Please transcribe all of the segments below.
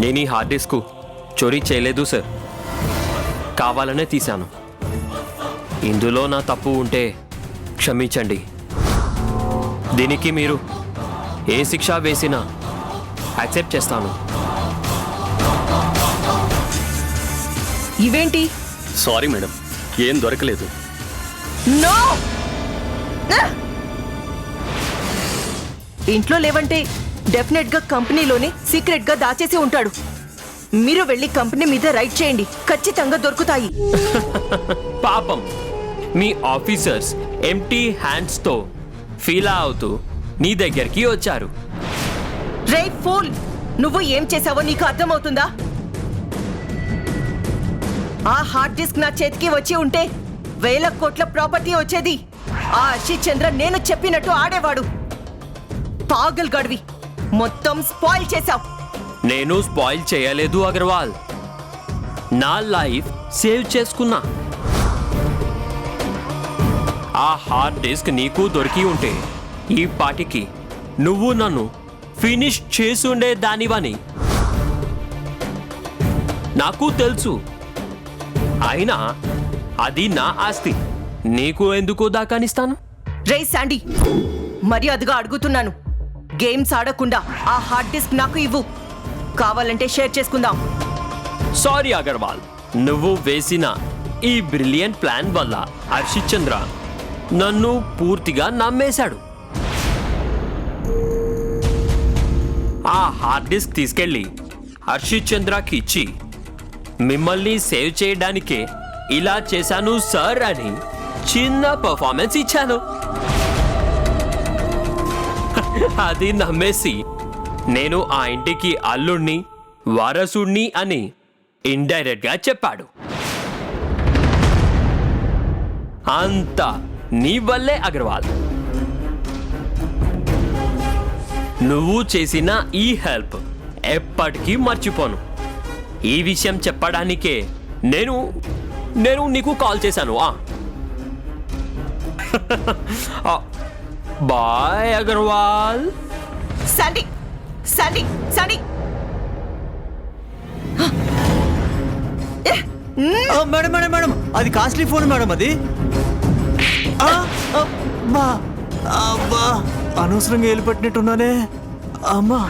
నేను ఈ hard disk చోరీ చేయలేదు సార్, కావాలనే తీశాను. ఇందులో నా తప్పు ఉంటే క్షమించండి. దీనికి మీరు ఏ శిక్ష వేసినా యాక్సెప్ట్ చేస్తాను. ఇవేంటి? సారీ మేడం, ఏం దొరకలేదు. నో! ఇంట్లో లేవంటే డెఫినెట్ గా కంపెనీలోనే సీక్రెట్ గా దాచేసి ఉంటాడు. మీరు వెళ్ళి కంపెనీ మీద రైడ్ చేయండి, ఖచ్చితంగా దొరుకుతాయి. పాపం మీ ఆఫీసర్స్ ఎంటీ హ్యాండ్స్ తో ఫీల్ అవుతూ నీ దగ్గరికి వచ్చారు. రే ఫూల్, నువ్వు ఏం చేసావో నీకు అర్థమవుతుందా? ఆ హార్డ్ డిస్క్ నా చేతికి వచ్చి ఉంటే వేల కోట్ల ప్రాపర్టీ వచ్చేది. ఆ అర్షిత్ చంద్ర నేను చెప్పినట్టు ఆడేవాడు. పాగల్ గడివి, మొత్తం స్పాయిల్ చేశావు. నేను స్పాయిల్ చేయలేదు అగర్వాల్, నా లైఫ్ సేవ్ చేసుకున్నా. ఆ హార్డ్ డిస్క్ నీకు దొరికి ఉంటే ఈ పాటికి నువ్వు నన్ను ఫినిష్ చేసుండే దానివని నాకు తెలుసు. అయినా అది నా ఆస్తి, నీకు ఎందుకు దాకానిస్తాను? రే శాండీ, మర్యాదగా అడుగుతున్నాను, గేమ్స్ ఆడకుండా ఆ హార్డ్ డిస్క్ నాకు ఇవ్వు. కావాలంటే షేర్ చేసుకుందాం. సారీ అగర్వాల్, నువ్వు వేసిన ఈ బ్రిలియంట్ ప్లాన్ వల్ల హర్షిత్ చంద్ర నన్ను పూర్తిగా నమ్మేశాడు. ఆ హార్డ్ డిస్క్ తీసుకెళ్ళి హర్షిత్ చంద్రకి ఇచ్చి మిమ్మల్ని సేవ్ చేయడానికే ఇలా చేశాను సార్ అని చిన్న పర్ఫార్మెన్స్ ఇచ్చాను. అది నమ్మేసి నేను ఆ ఇంటికి అల్లుణ్ణి వారసుణ్ణి అని ఇండైరెక్ట్ గా చెప్పాడు. అంతా నీ వల్లే అగర్వాల్. నువ్వు చేసిన ఈ హెల్ప్ ఎప్పటికీ మర్చిపోను. ఈ విషయం చెప్పడానికే నేను నీకు కాల్ చేశాను. Bye Agarwal. Sandy, Sandy, Sandy. Madam madam madam, అది కాస్ట్లీ ఫోన్ మేడం. అది అబ్బా అబ్బా, అనవసరంగా వెళ్ళిపట్టినట్టున్నానే. అమ్మా,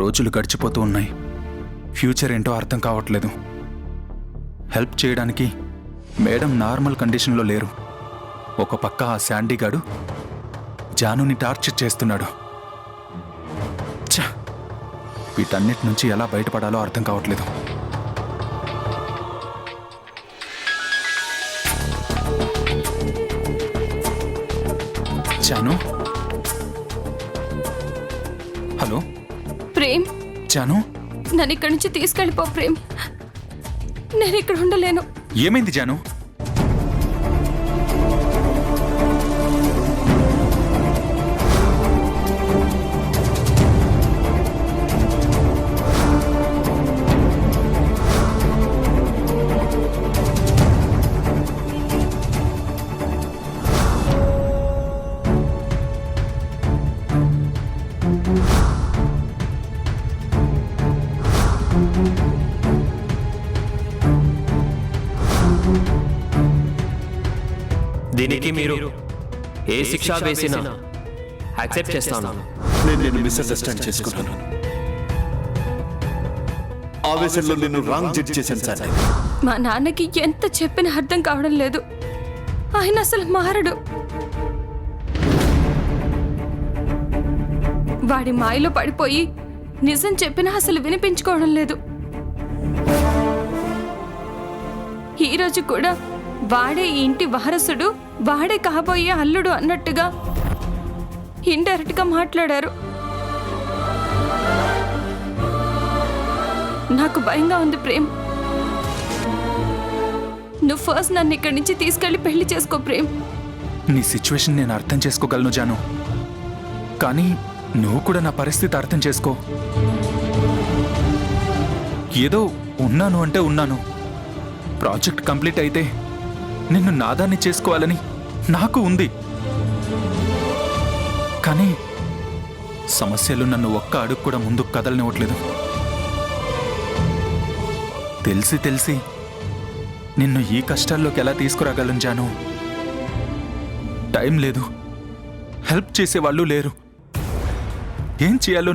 రోజులు గడిచిపోతూ ఉన్నాయి. ఫ్యూచర్ ఏంటో అర్థం కావట్లేదు. హెల్ప్ చేయడానికి మేడం నార్మల్ కండిషన్లో లేరు. ఒక పక్క ఆ శాండీ గాడు జానుని టార్చర్ చేస్తున్నాడు. ఛ, వీటన్నిటి నుంచి ఎలా బయటపడాలో అర్థం కావట్లేదు. జాను, హలో ప్రేమ్, జాను, నన్ను ఇక్కడి నుంచి తీసుకెళ్ళిపో ప్రేమ్. నేను ఇక్కడ ఉండలేను. ఏమైంది జాను? దీనికి మీరు ఏ శిక్ష వేసినా యాక్సెప్ట్ చేస్తాను. నేను మిస్అండర్స్టాండ్ చేసుకున్నాను. ఆవేశంలో నేను రాంగ్ జడ్జ్ చేశాను సార్. మా నాన్నకి ఎంత చెప్పినా అర్థం కావడం లేదు. ఆయన అసలు మారడు. వాడి మాయలో పడిపోయి నిజం చెప్పినా అసలు వినిపించుకోవడం లేదు. ఈరోజు కూడా వాడే ఈ ఇంటి వారసుడు, వాడే కాబోయే అల్లుడు అన్నట్టుగా ఇండైరెక్ట్ గా మాట్లాడారు. నాకు భయంగా ఉంది ప్రేమ్. నువ్వు ఫస్ట్ నన్ను ఇక్కడి నుంచి తీసుకెళ్లి పెళ్లి చేసుకో ప్రేమ్. నీ సిచ్యువేషన్ నేను అర్థం చేసుకోగలను జాను, కానీ నువ్వు కూడా నా పరిస్థితి అర్థం చేసుకో. ఏదో ఉన్నాను అంటే ఉన్నాను. ప్రాజెక్ట్ కంప్లీట్ అయితే నిన్ను నాదాన్ని చేసుకోవాలని నాకు ఉంది. కానీ సమస్యలు నన్ను ఒక్క అడుగు కూడా ముందుకు కదలనివ్వట్లేదు. తెలిసి తెలిసి నిన్ను ఈ కష్టాల్లోకి ఎలా తీసుకురాగలను జాను? టైం లేదు, హెల్ప్ చేసేవాళ్ళు లేరు. ఏం చేయాలో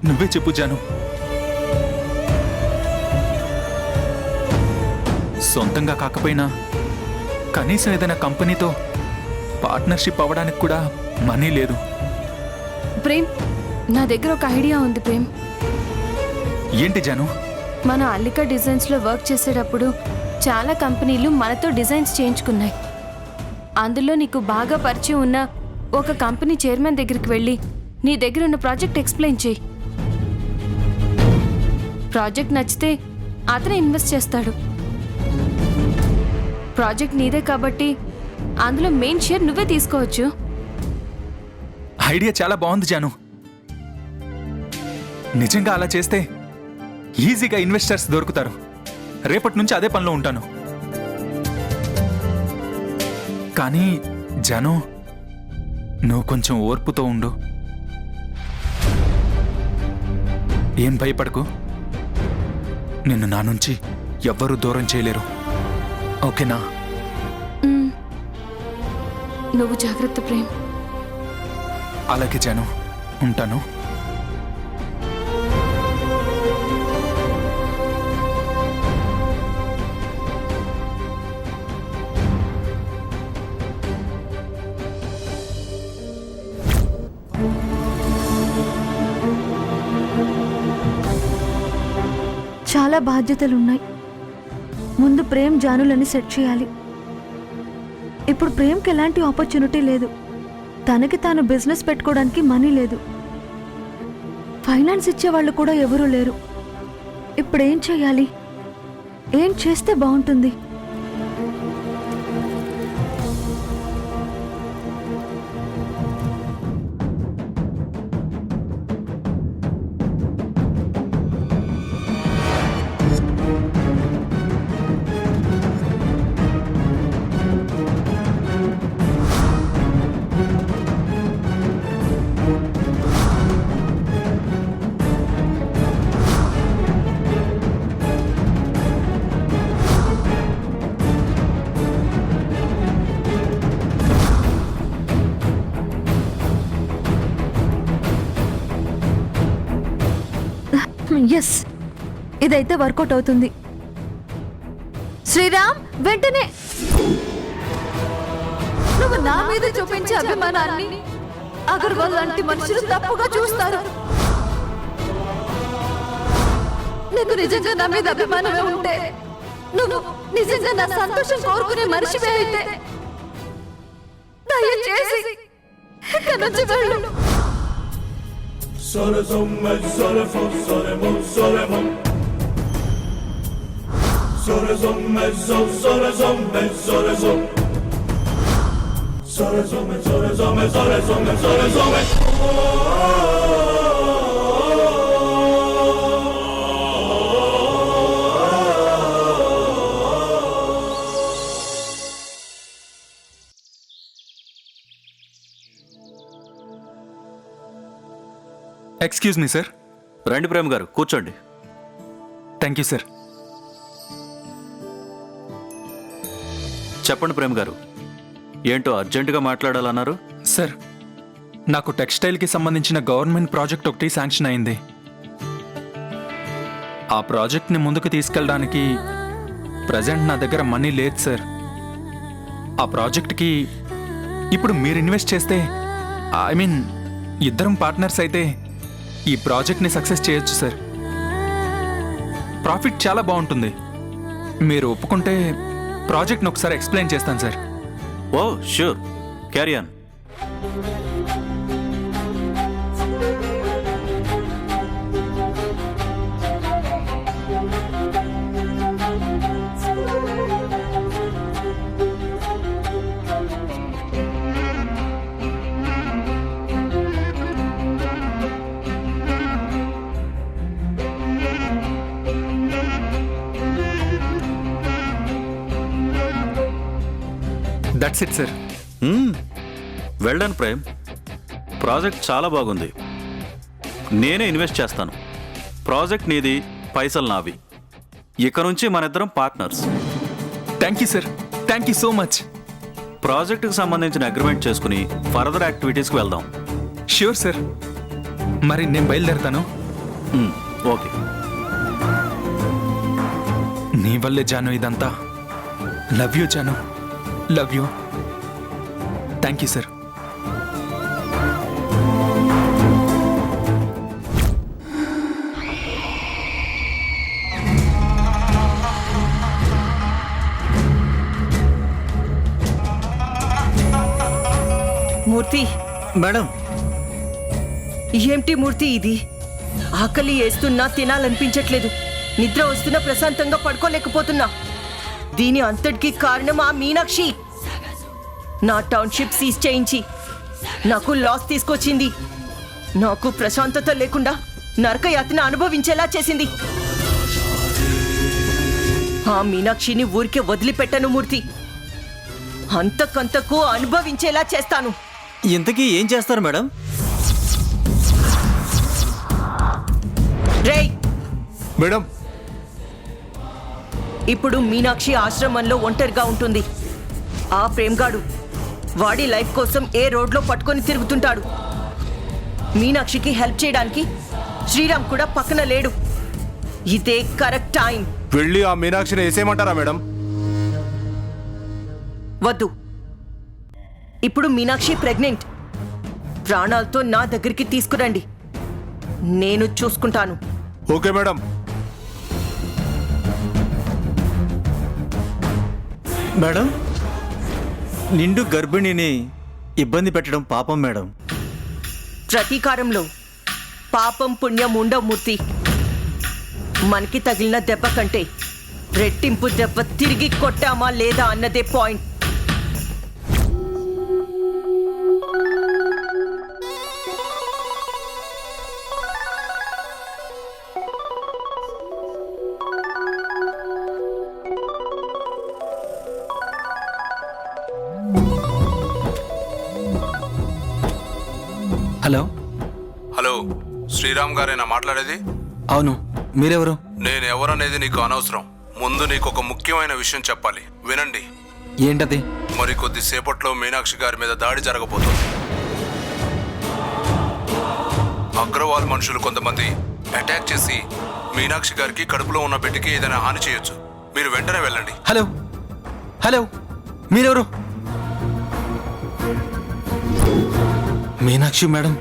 నువ్వే చెప్పు జాను. సొంతంగా కాకపోయినా కనీసం ఏదైనా కంపెనీతో పార్ట్నర్షిప్ అవ్వడానికి కూడా మనీ లేదు. ప్రేమ్, నా దగ్గర ఒక ఐడియా ఉంది ప్రేమ్. ఏంటి జాను? మన అల్లిక డిజైన్స్లో వర్క్ చేసేటప్పుడు చాలా కంపెనీలు మనతో డిజైన్స్ చేయించుకున్నాయి. అందులో నీకు బాగా పరిచయం ఉన్న ఒక కంపెనీ చైర్మన్ దగ్గరికి వెళ్ళి నీ దగ్గర ఉన్న ప్రాజెక్ట్ ఎక్స్ప్లెయిన్ చేయి. ప్రాజెక్ట్ నచ్చితే అతనే ఇన్వెస్ట్ చేస్తాడు. ప్రాజెక్ట్ నీదే కాబట్టి అందులో మెయిన్ షేర్ నువ్వే తీసుకోవచ్చు. ఐడియా చాలా బాగుంది జాను. నిజంగా అలా చేస్తే ఈజీగా ఇన్వెస్టర్స్ దొరుకుతారు. రేపటి నుంచి అదే పనిలో ఉంటాను. కానీ జాను, నువ్వు కొంచెం ఓర్పుతో ఉండు. ఏం భయపడకు. నిన్ను నా నుంచి ఎవ్వరూ దూరం చేయలేరు. ఓకేనా? నువ్వు జాగ్రత్త ప్రేమ్. అలాగే జాను, ఉంటాను. చాలా బాధ్యతలున్నాయి. ముందు ప్రేమ్ జానులని సెట్ చేయాలి. ఇప్పుడు ప్రేమ్కి ఎలాంటి ఆపర్చునిటీ లేదు. తనకి తాను బిజినెస్ పెట్టుకోవడానికి మనీ లేదు. ఫైనాన్స్ ఇచ్చేవాళ్ళు కూడా ఎవరూ లేరు. ఇప్పుడు ఏం చేయాలి? ఏం చేస్తే బాగుంటుంది? ఎస్, ఇదైతే వర్కౌట్ అవుతుంది. శ్రీరామ్, వెంటనే నువ్వు నా మీద చూపించే అభిమానాన్ని అగర్వాల్ లాంటి మనుషులు తప్పుగా చూస్తారు. నీకు నిజంగా నా మీద అభిమానమే ఉంటే, నువ్వు నిజంగా నా సంతోషం కోరుకునే మనిషివే అయితే దయచేసి ఇక్కడి నుంచి వెళ్ళు. Excuse me sir. రండి ప్రేమ్ గారు, కూర్చోండి. Thank you sir. చెప్పండి ప్రేమ్ గారు, ఏంటో అర్జెంటుగా మాట్లాడాలన్నారు? సార్, నాకు టెక్స్టైల్కి సంబంధించిన గవర్నమెంట్ ప్రాజెక్ట్ ఒకటి శాంక్షన్ అయింది. ఆ ప్రాజెక్ట్ని ముందుకు తీసుకెళ్ళడానికి ప్రజెంట్ నా దగ్గర మనీ లేదు సార్. ఆ ప్రాజెక్ట్కి ఇప్పుడు మీరు ఇన్వెస్ట్ చేస్తే, ఐ మీన్ ఇద్దరం పార్ట్నర్స్ అయితే ఈ ప్రాజెక్ట్ని సక్సెస్ చేయొచ్చు సార్. ప్రాఫిట్ చాలా బాగుంటుంది. మీరు ఒప్పుకుంటే ప్రాజెక్ట్ని ఒకసారి ఎక్స్ప్లెయిన్ చేస్తాను sir. Oh sure, carry on. That's it sir. Well done Prem, project చాలా బాగుంది. నేనే ఇన్వెస్ట్ చేస్తాను. ప్రాజెక్ట్ నీది, పైసలు నావి. ఇక నుంచి మన ఇద్దరం partners. Thank you sir, thank you so much. ప్రాజెక్టుకు సంబంధించిన అగ్రిమెంట్ చేసుకుని ఫర్దర్ యాక్టివిటీస్కి వెళ్దాం. Sure sir. మరి నేను బయలుదేరుతాను. ఓకే. నీ వల్లే జాను ఇదంతా. లవ్ యూ జాను, love you. Thank you sir. Murthy, madam, ఏమిటి మూర్తి ఇది? ఆకలి వేస్తున్నా తినాలనిపించట్లేదు, నిద్ర వస్తున్నా ప్రశాంతంగా పడుకోలేకపోతున్నా. దీని అంతటికి కారణం ఆ మీనాక్షి. నా టౌన్షిప్ సీజ్ చేయించి నాకు లాస్ తీసుకొచ్చింది. నాకు ప్రశాంతత లేకుండా నరకయాతన అనుభవించేలా చేసింది. ఆ మీనాక్షిని ఊరికే వదిలిపెట్టను మూర్తి. అంతకంతకు అనుభవించేలా చేస్తాను. ఇంతకీ ఏం చేస్తారు మేడం? రేయ్, మేడం, ఇప్పుడు మీనాక్షి ఆశ్రమంలో ఒంటరిగా ఉంటుంది. ఆ ప్రేమ్గాడు వాడి లైఫ్ కోసం ఏ రోడ్లో పట్టుకొని తిరుగుతుంటాడు. మీనాక్షికి హెల్ప్ చేయడానికి శ్రీరామ్ కూడా పక్కన లేడు. ఇదే కరెక్ట్ టైం. వెళ్ళి ఆ మీనాక్షిని వేసేయమంటారా మేడం? వద్దు. ఇప్పుడు మీనాక్షి ప్రెగ్నెంట్. ప్రాణాలతో నా దగ్గరికి తీసుకురండి, నేను చూసుకుంటాను. Okay madam. మేడం, నిండు గర్భిణిని ఇబ్బంది పెట్టడం పాపం మేడం. ప్రతీకారంలో పాపం పుణ్యం ఉండవు మూర్తి. మనకి తగిలిన దెబ్బ కంటే రెట్టింపు దెబ్బ తిరిగి కొట్టామా లేదా అన్నదే పాయింట్. హలో. హలో, శ్రీరామ్ గారేనా మాట్లాడేది? అవును, మీరెవరు? నేను ఎవరనేది నీకు అనవసరం. ముందు నీకు ఒక ముఖ్యమైన విషయం చెప్పాలి, వినండి. ఏంటది? మరి కొద్దిసేపట్లో మీనాక్షి గారి మీద దాడి జరగబోతుంది. అగ్రవాల్ మనుషులు కొంతమంది అటాక్ చేసి మీనాక్షి గారికి కడుపులో ఉన్న బిడ్డకి ఏదైనా హాని చేయొచ్చు. మీరు వెంటనే వెళ్ళండి. హలో హలో, మీరెవరు? మీనాక్షి మేడం.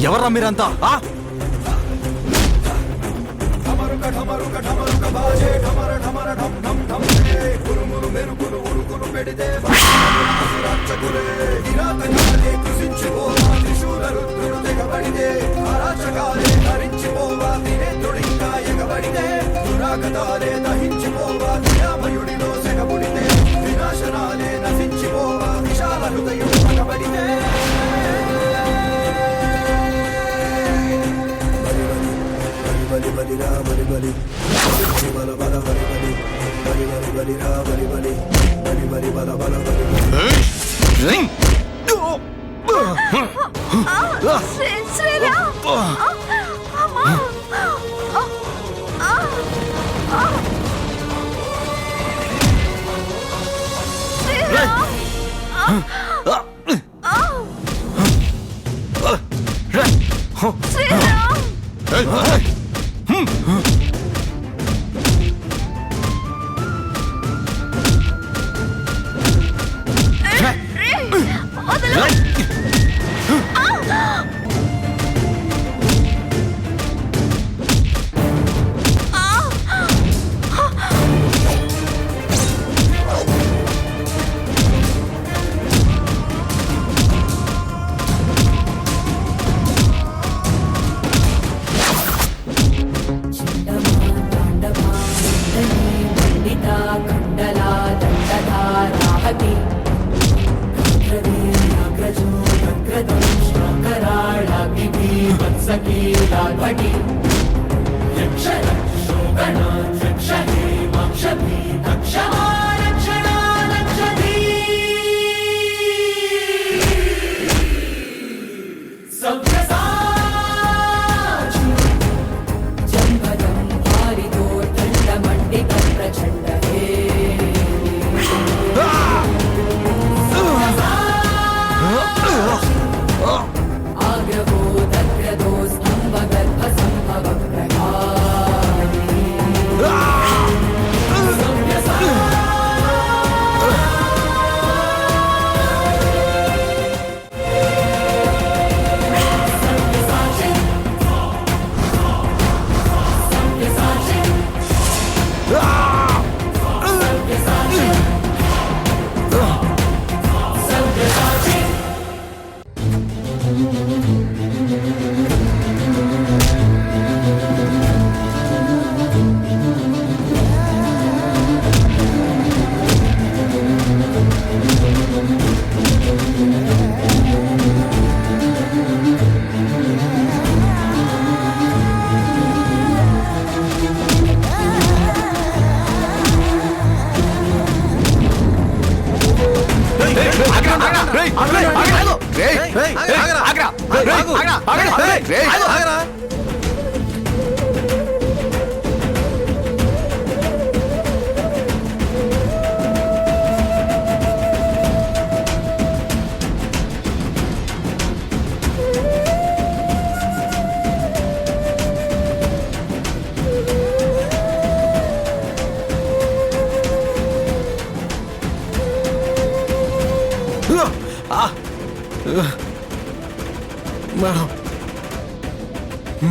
ఎవర్రా మీరంతా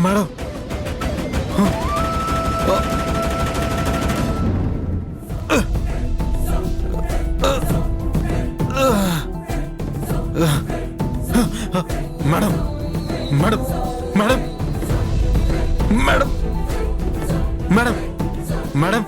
madam madam madam madam madam madam madam madam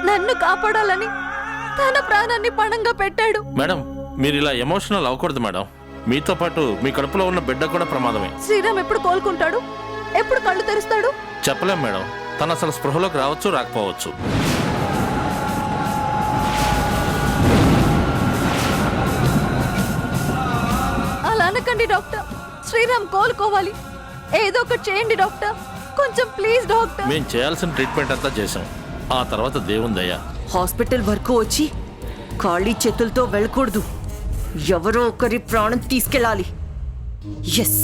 నన్ను కాపాడాలని తన ప్రాణాన్ని పణంగా పెట్టాడు. మేడం మీరు ఇలా ఎమోషనల్ అవ్వకూడదు మేడం. మీతో పాటు మీ కడుపులో ఉన్న బిడ్డ కూడా ప్రమాదమే. శ్రీరామ్ ఎప్పుడు కోలుకుంటాడు? ఎప్పుడు కళ్ళు తెరుస్తాడు? చెప్పలేం మేడం. తను అసలు స్పృహలోకి రావచ్చు, రాకపోవచ్చు. అలా అనకండి డాక్టర్. శ్రీరామ్ కోలుకోవాలి. ఏదో ఒకటి చేయండి డాక్టర్. కొంచెం ప్లీజ్ డాక్టర్. మేము చేయాల్సిన ట్రీట్మెంట్ అంతా చేసాం. ఆ తర్వాత దేవుని దయ. హాస్పిటల్ వరకు వచ్చి ఖాళీ చేతులతో వెళ్ళకూడదు. ఎవరో ఒకరి ప్రాణం తీసుకెళ్ళాలి. ఎస్,